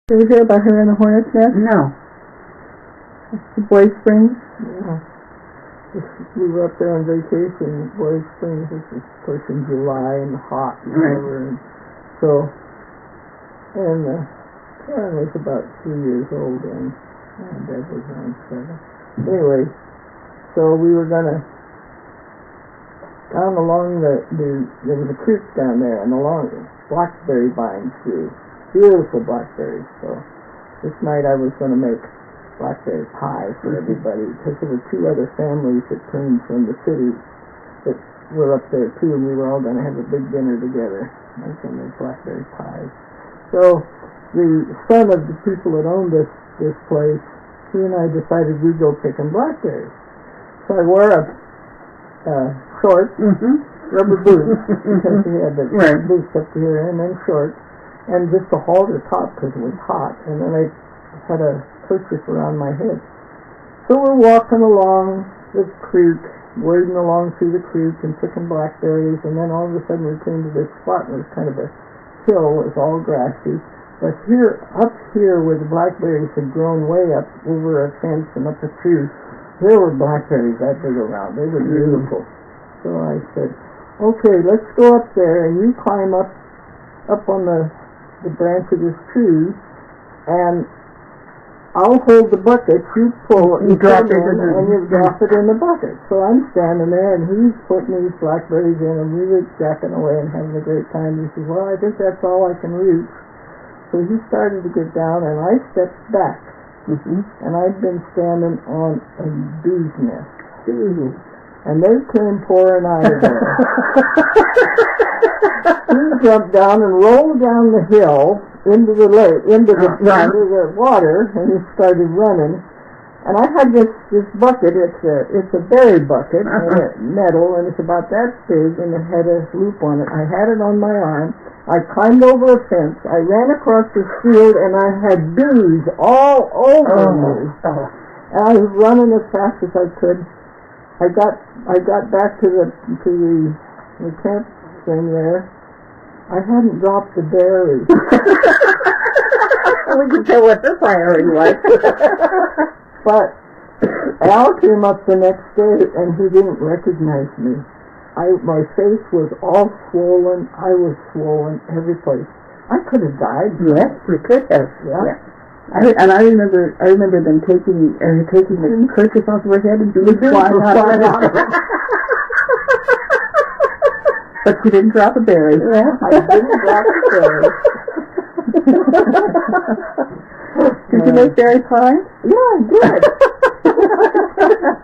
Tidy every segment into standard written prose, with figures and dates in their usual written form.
Did you hear about her in the hornet's nest? No. The Boy Springs? Yeah. We were up there on vacation in Boy Springs. This was, of course, in July and hot and whatever. And so, Karen was about 2 years old and Dad was around 7. Anyway, so we were gonna down along there was a creek down there, and along blackberry vines grew. Beautiful blackberries. So this night I was going to make blackberry pie for everybody, because there were 2 other families that came from the city that were up there too, and we were all going to have a big dinner together. I was going to make blackberry pies. So the son of the people that owned this place, he and I decided we'd go picking blackberries. So I wore a shorts, rubber boots, because he had the boots up here, and then shorts, and just a halter top because it was hot, and then I had a kerchief around my head. So we're walking along this creek, wading along through the creek and picking blackberries, and then all of a sudden we came to this spot, and it was kind of a hill, it was all grassy, but up here where the blackberries had grown way up over a fence and up a tree, there were blackberries that big around. They were beautiful. So I said, okay, let's go up there, and you climb up on the branch of this tree, and I'll hold the bucket, you pull it, you drop it in, and you drop it in the bucket. So I'm standing there, and he's putting these blackberries in, and we were jacking away and having a great time. He says, well, I think that's all I can reach. So he started to get down, and I stepped back, and I'd been standing on a bee's nest. And they came pouring out of there. He jumped down and rolled down the hill into the lake, into the water, and he started running. And I had this bucket. It's a berry bucket, and it's metal, and it's about that big, and it had a loop on it. I had it on my arm. I climbed over a fence. I ran across the field, and I had bees all over me. And I was running as fast as I could. I got back to the camp thing there. I hadn't dropped the berries. We can tell what the priority was. But Al came up the next day, and he didn't recognize me. My face was all swollen. I was swollen every place. I could have died. Yes, we could have. Yeah. I remember them taking the kerchief off of her head and doing flying out. But you didn't drop a berry. Yeah, I didn't drop a berry. Did you make berry pie? Yeah, I did.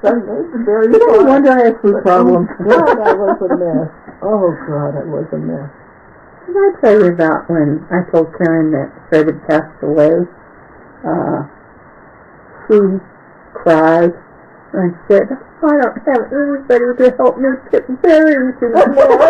I made berry pie. No wonder I have food problems. God, I was a mess. Oh, God, I was a mess. Did I tell you about when I told Karen that Fred had passed away? She cried. I said, I don't have anybody to help me pick berries anymore.